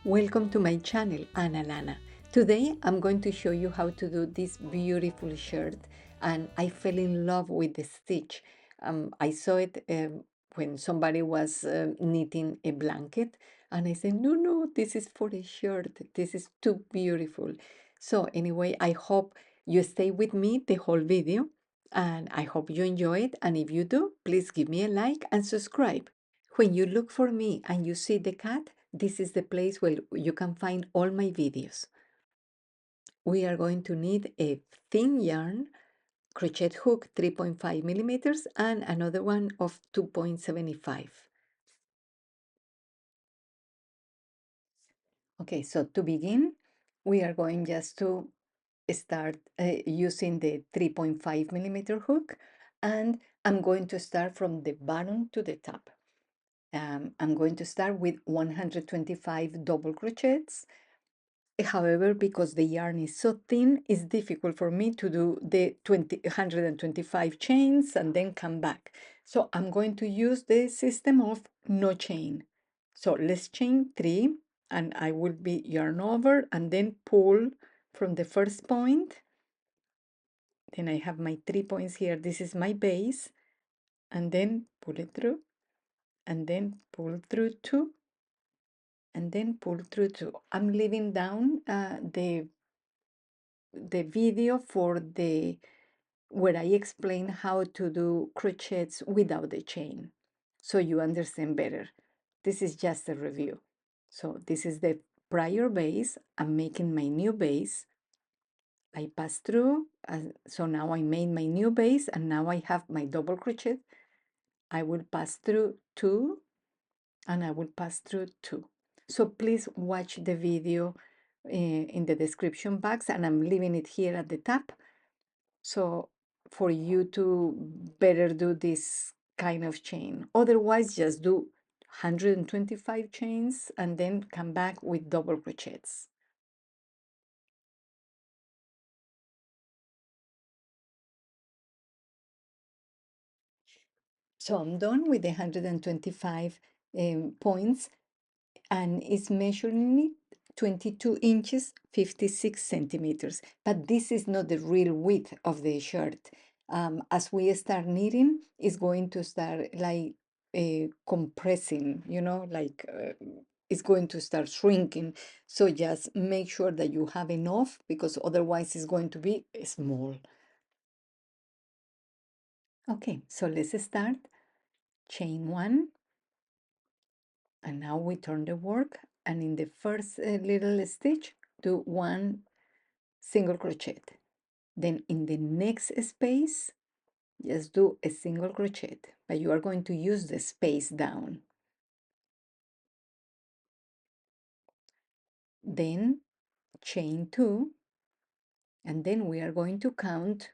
Welcome to my channel, Anna Lana. Today I'm going to show you how to do this beautiful shirt, and I fell in love with the stitch. I saw it when somebody was knitting a blanket, and I said, no, this is for a shirt. This is too beautiful. So anyway, I hope you stay with me the whole video, and I hope you enjoy it. And if you do, please give me a like and subscribe. When you look for me and you see the cat, this is the place where you can find all my videos. We are going to need a thin yarn, crochet hook 3.5 millimeters, and another one of 2.75. Okay, so to begin, we are going just to start using the 3.5 millimeter hook, and I'm going to start from the bottom to the top. I'm going to start with 125 double crochets. However, because the yarn is so thin, it's difficult for me to do the 125 chains and then come back. So I'm going to use the system of no chain. So let's chain 3, and I will be yarn over and then pull from the first point. Then I have my 3 points here. This is my base, and then pull it through, and then pull through 2, and then pull through 2. I'm leaving down the video for the where I explain how to do crochets without the chain, so you understand better. This is just a review. So this is the prior base. I'm making my new base. I pass through, so now I made my new base, and now I have my double crochet. I will pass through 2, and I will pass through 2. So please watch the video in the description box, and I'm leaving it here at the top. So for you to better do this kind of chain. Otherwise, just do 125 chains and then come back with double crochets. So I'm done with the 125 points, and it's measuring it 22 inches, 56 centimeters. But this is not the real width of the shirt. As we start knitting, it's going to start like compressing, it's going to start shrinking. So just make sure that you have enough, because otherwise it's going to be small. Okay, so let's start. Chain 1, and now we turn the work, and in the first little stitch, do 1 single crochet. Then in the next space, just do a single crochet, but you are going to use the space down. Then chain 2, and then we are going to count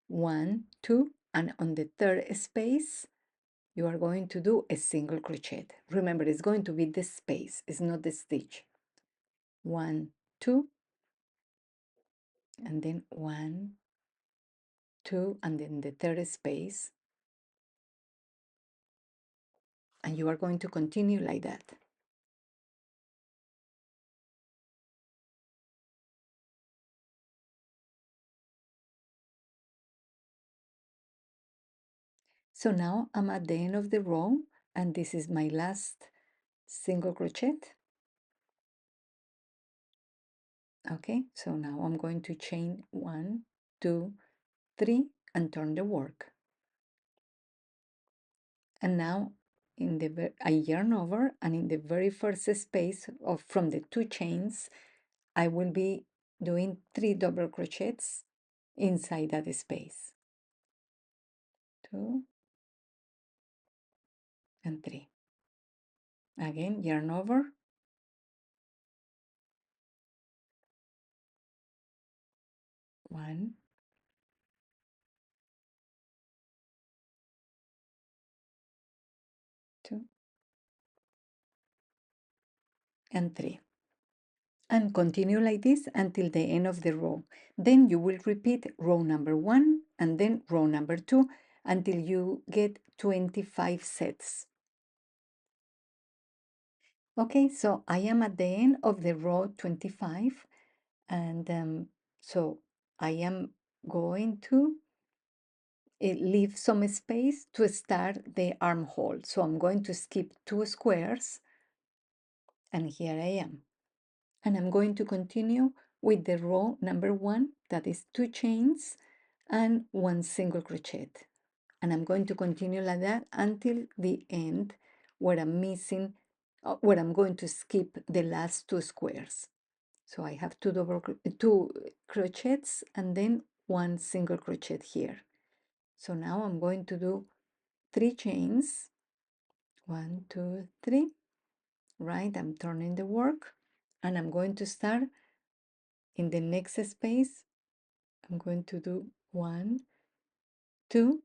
1, 2, and on the third space, you are going to do a single crochet. Remember, it's going to be the space, it's not the stitch. 1, 2, and then 1, 2, and then the third space, and you are going to continue like that. So now I'm at the end of the row, and this is my last single crochet. Okay, so now I'm going to chain 1, 2, 3, and turn the work. And now I yarn over, and in the very first space from the 2 chains, I will be doing 3 double crochets inside that space. 2 and 3. Again, yarn over, 1, 2, and 3. And continue like this until the end of the row. Then you will repeat row number 1 and then row number 2 until you get 25 sets. Okay, so I am at the end of the row 25, and so I am going to leave some space to start the armhole. So I'm going to skip 2 squares, and here I am. And I'm going to continue with the row number 1, that is 2 chains and 1 single crochet. And I'm going to continue like that until the end, where I'm missing, where I'm going to skip the last 2 squares. So I have 2 crochets and then 1 single crochet here. So now I'm going to do 3 chains, 1, 2, 3, right? I'm turning the work, and I'm going to start in the next space. I'm going to do 1, 2,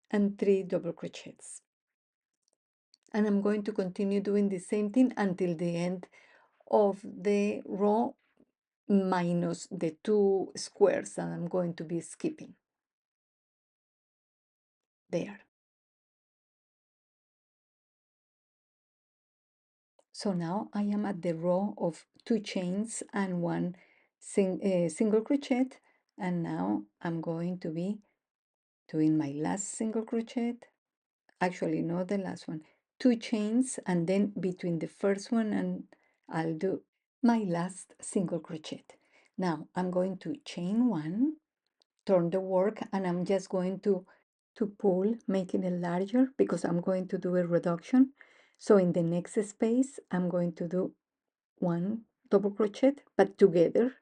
and 3 double crochets. And I'm going to continue doing the same thing until the end of the row minus the 2 squares that I'm going to be skipping. There. So now I am at the row of 2 chains and 1 single crochet, and now I'm going to be doing my last single crochet, actually not the last one, 2 chains, and then between the first one and I'll do my last single crochet. Now I'm going to chain 1, turn the work, and I'm just going to pull, making it larger because I'm going to do a reduction. So in the next space, I'm going to do 1 double crochet, but together,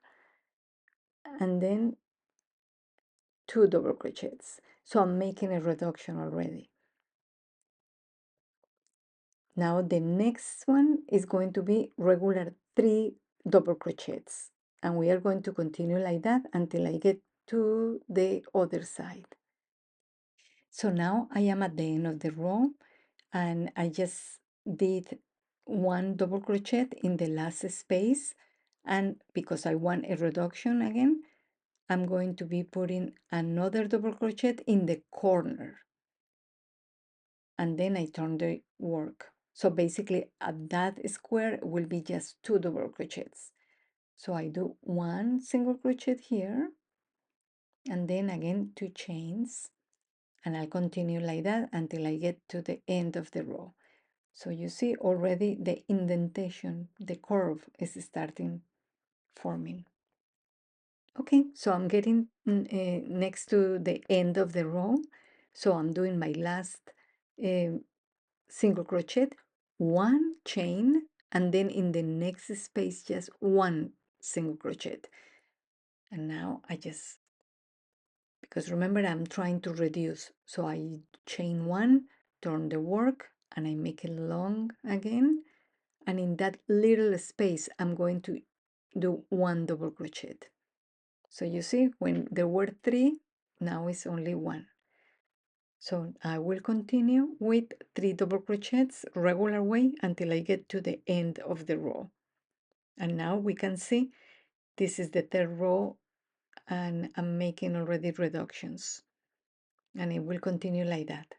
and then 2 double crochets. So I'm making a reduction already. Now the next one is going to be regular 3 double crochets, and we are going to continue like that until I get to the other side. So now I am at the end of the row, and I just did 1 double crochet in the last space, and because I want a reduction again, I'm going to be putting another double crochet in the corner, and then I turn the work. So basically at that square will be just 2 double crochets. So I do 1 single crochet here, and then again 2 chains, and I'll continue like that until I get to the end of the row. So you see already the indentation, the curve is starting forming. Okay, so I'm getting next to the end of the row. So I'm doing my last single crochet, 1 chain, and then in the next space, just 1 single crochet. And now I just, because remember I'm trying to reduce, so I chain 1, turn the work, and I make it long again. And in that little space, I'm going to do 1 double crochet. So you see, when there were 3, now it's only 1. So I will continue with 3 double crochets regular way until I get to the end of the row. And now we can see this is the 3rd row, and I'm making already reductions, and it will continue like that.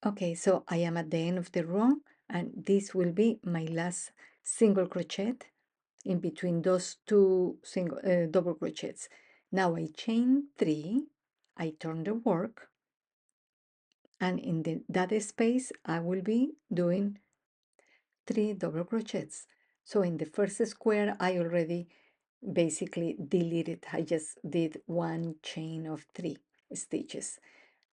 Okay, so I am at the end of the row, and this will be my last single crochet in between those 2 double crochets. Now I chain 3, I turn the work, and in that space I will be doing 3 double crochets. So in the first square I already basically deleted, I just did 1 chain of 3 stitches,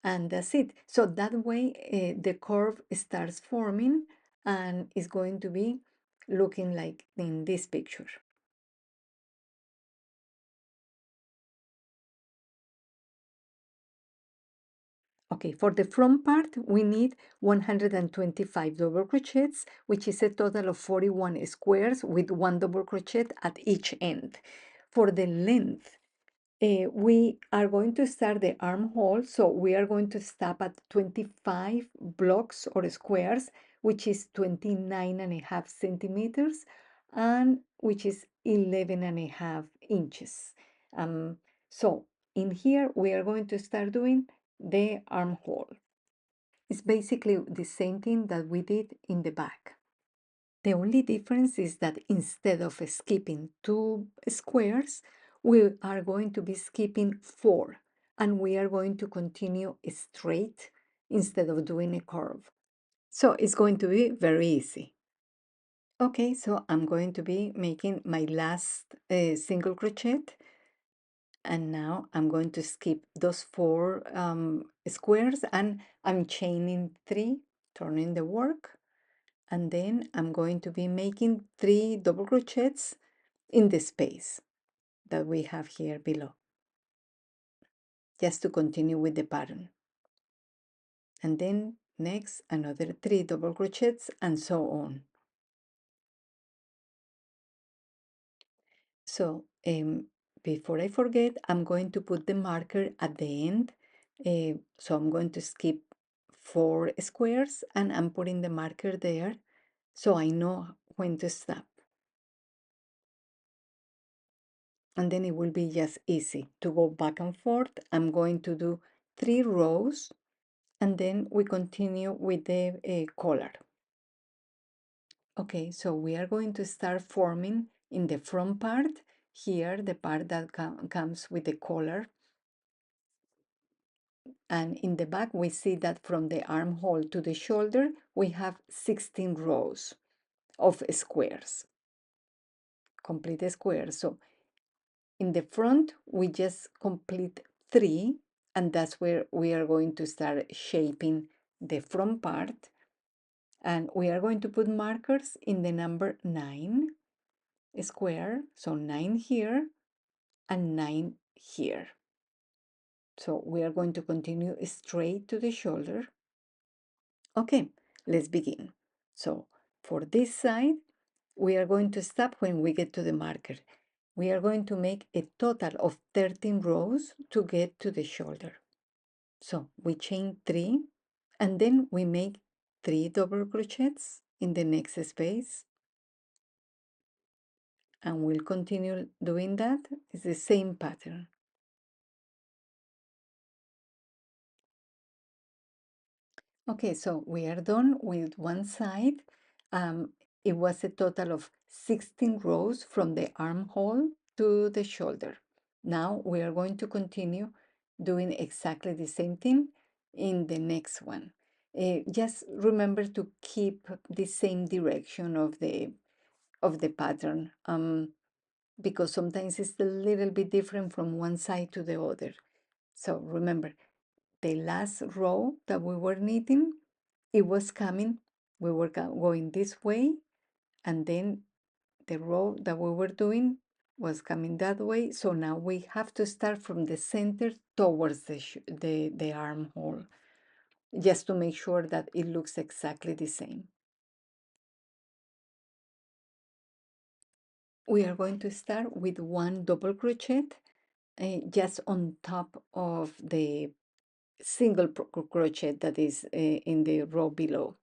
and that's it. So that way the curve starts forming and is going to be looking like in this picture. Okay, for the front part, we need 125 double crochets, which is a total of 41 squares with 1 double crochet at each end. For the length, we are going to start the armhole, so we are going to stop at 25 blocks or squares, which is 29.5 centimeters, and which is 11.5 inches. So in here, we are going to start doing the armhole. It's basically the same thing that we did in the back. The only difference is that instead of skipping 2 squares, we are going to be skipping 4, and we are going to continue straight instead of doing a curve. So it's going to be very easy. Okay, so I'm going to be making my last single crochet, and now I'm going to skip those 4 squares, and I'm chaining 3, turning the work, and then I'm going to be making 3 double crochets in the space that we have here below, just to continue with the pattern. And then next, another 3 double crochets, and so on. So before I forget, I'm going to put the marker at the end. So I'm going to skip 4 squares, and I'm putting the marker there so I know when to stop. And then it will be just easy to go back and forth. I'm going to do 3 rows, and then we continue with the collar. Okay, so we are going to start forming in the front part, here the part that comes with the collar. And in the back, we see that from the armhole to the shoulder, we have 16 rows of squares, complete squares. So in the front, we just complete 3, and that's where we are going to start shaping the front part. And we are going to put markers in the number 9 square, so 9 here and 9 here. So we are going to continue straight to the shoulder. Okay, let's begin. So for this side, we are going to stop when we get to the marker. We are going to make a total of 13 rows to get to the shoulder. So we chain 3, and then we make 3 double crochets in the next space. And we'll continue doing that. It's the same pattern. Okay, so we are done with one side. It was a total of 16 rows from the armhole to the shoulder. Now we are going to continue doing exactly the same thing in the next one. Just remember to keep the same direction of the pattern, because sometimes it's a little bit different from one side to the other. So remember, the last row that we were knitting, it was coming, we were going this way, and then the row that we were doing was coming that way. So now we have to start from the center towards the armhole, just to make sure that it looks exactly the same. We are going to start with 1 double crochet just on top of the single crochet that is in the row below.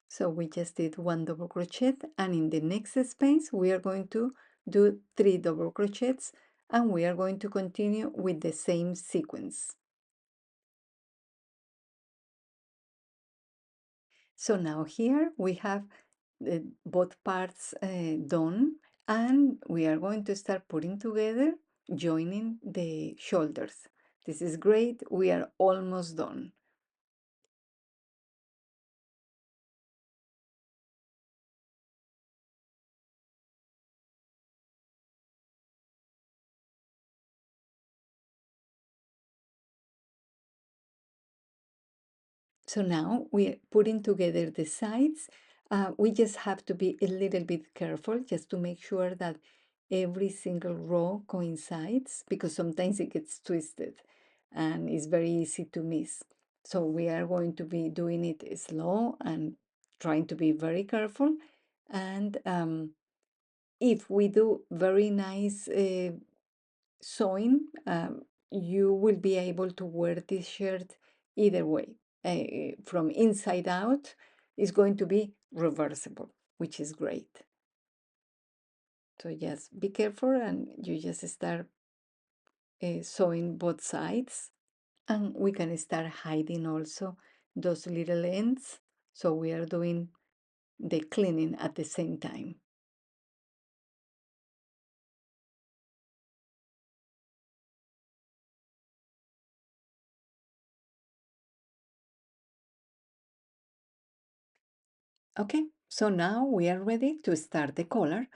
So we just did 1 double crochet, and in the next space we are going to do 3 double crochets, and we are going to continue with the same sequence. So now here we have both parts done, and we are going to start putting together, joining the shoulders. This is great. We are almost done. So now we're putting together the sides. We just have to be a little bit careful just to make sure that every single row coincides, because sometimes it gets twisted and it's very easy to miss. So we are going to be doing it slow and trying to be very careful. And if we do very nice sewing, you will be able to wear this shirt either way, from inside out, is going to be reversible, which is great. So just be careful and you just start sewing both sides. And we can start hiding also those little ends. So we are doing the cleaning at the same time. Okay, so now we are ready to start the collar.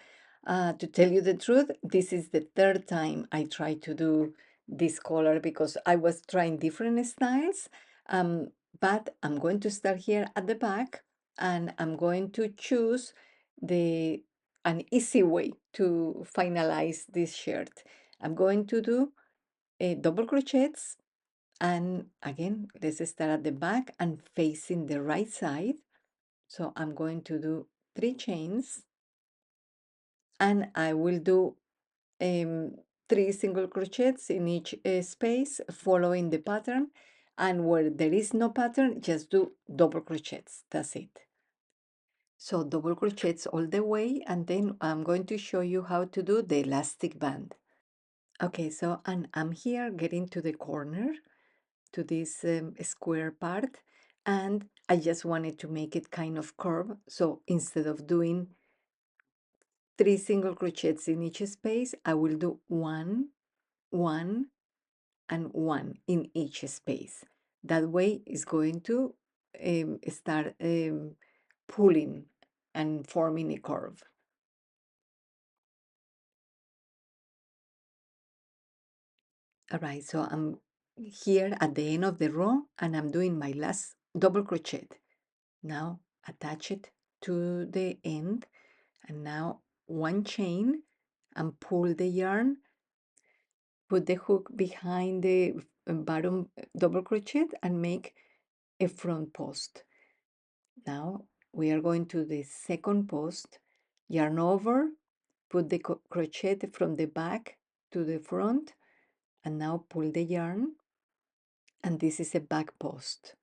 To tell you the truth, this is the third time I try to do this collar because I was trying different styles. Um, but I'm going to start here at the back and I'm going to choose the an easy way to finalize this shirt. I'm going to do double crochets and again, let's start at the back and facing the right side. So I'm going to do 3 chains and I will do um, 3 single crochets in each space following the pattern. And where there is no pattern, just do double crochets. That's it. So double crochets all the way, and then I'm going to show you how to do the elastic band. Okay, so and I'm here getting to the corner, to this square part, and I just wanted to make it kind of curve. So instead of doing 3 single crochets in each space, I will do one, one, and one in each space. That way it's going to start pulling and forming a curve. All right, so I'm here at the end of the row and I'm doing my last double crochet. Now attach it to the end and now 1 chain and pull the yarn, put the hook behind the bottom double crochet and make a front post. Now we are going to the second post, yarn over, put the crochet from the back to the front and now pull the yarn and this is a back post.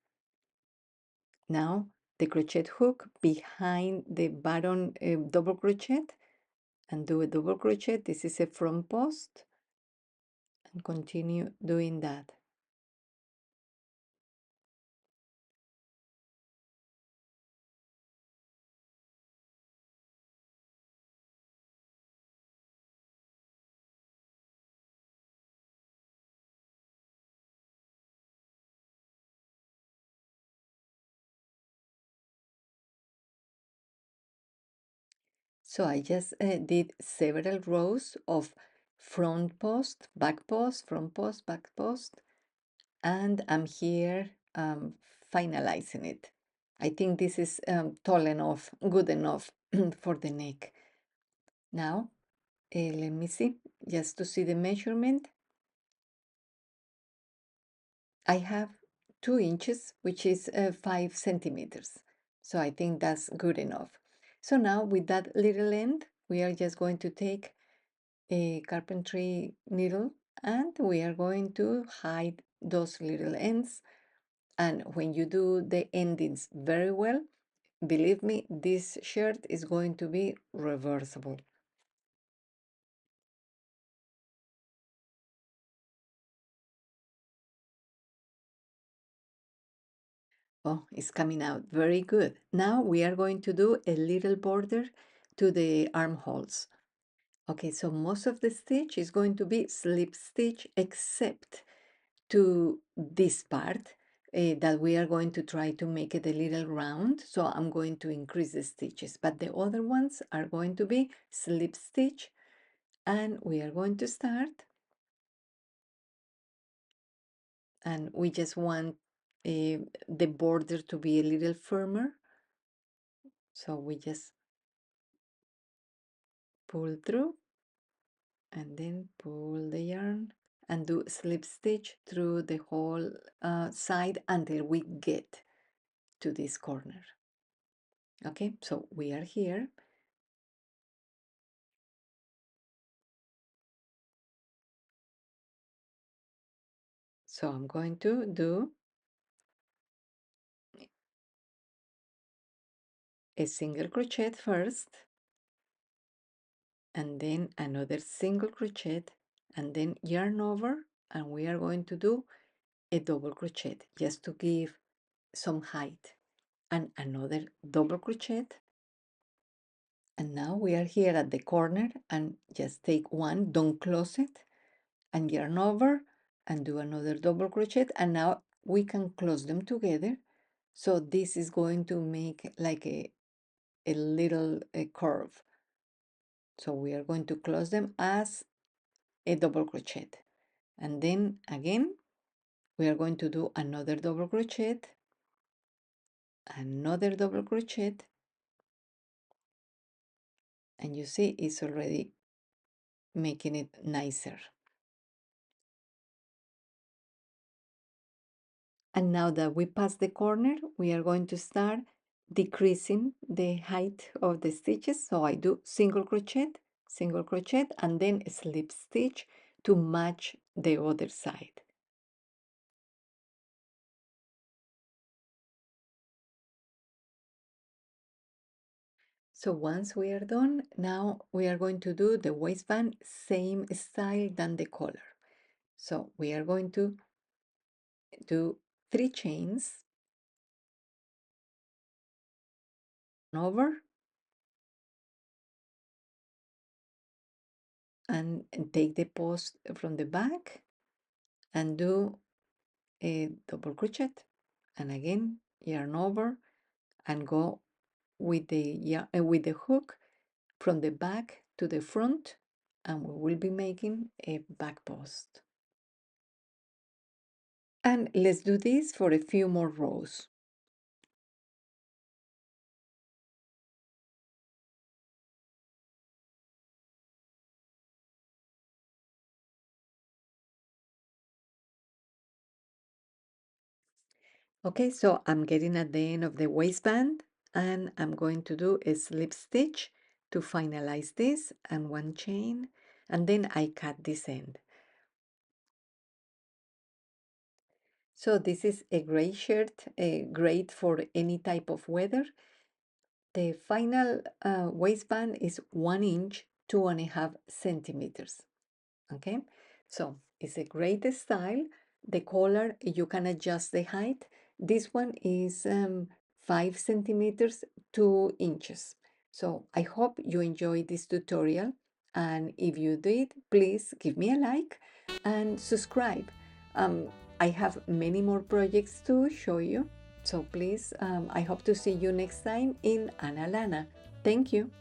Now the crochet hook behind the bottom double crochet and do a double crochet. This is a front post and continue doing that. So I just did several rows of front post, back post, front post, back post, and I'm here finalizing it. I think this is tall enough, good enough for the neck. Now, let me see, just to see the measurement. I have 2 inches, which is 5 centimeters. So I think that's good enough. So now with that little end, we are just going to take a carpentry needle and we are going to hide those little ends. And when you do the endings very well, believe me, this shirt is going to be reversible. Oh, it's coming out very good. Now we are going to do a little border to the armholes. Okay, so most of the stitch is going to be slip stitch except to this part that we are going to try to make it a little round. So I'm going to increase the stitches, but the other ones are going to be slip stitch and we are going to start and we just want the border to be a little firmer. So we just pull through and then pull the yarn and do slip stitch through the whole side until we get to this corner. Okay, so we are here. So I'm going to do a single crochet first, and then another single crochet, and then yarn over, and we are going to do a double crochet just to give some height, and another double crochet. And now we are here at the corner, and just take one, don't close it, and yarn over and do another double crochet, and now we can close them together. So this is going to make like a little curve. So we are going to close them as a double crochet, and then again we are going to do another double crochet, another double crochet, and you see it's already making it nicer. And now that we passed the corner, we are going to start decreasing the height of the stitches. So I do single crochet, and then slip stitch to match the other side. So once we are done, now we are going to do the waistband same style than the collar. So we are going to do 3 chains over, and take the post from the back and do a double crochet, and again yarn over and go with the hook from the back to the front, and we will be making a back post. And let's do this for a few more rows. Okay, so I'm getting at the end of the waistband, and I'm going to do a slip stitch to finalize this, and one chain, and then I cut this end. So this is a gray shirt, great for any type of weather. The final waistband is 1 inch, 2.5 centimeters. Okay, so it's a great style. The collar, you can adjust the height. This one is 5 centimeters, 2 inches. So I hope you enjoyed this tutorial, and if you did, please give me a like and subscribe. I have many more projects to show you, so please, I hope to see you next time in Ana Lana. Thank you.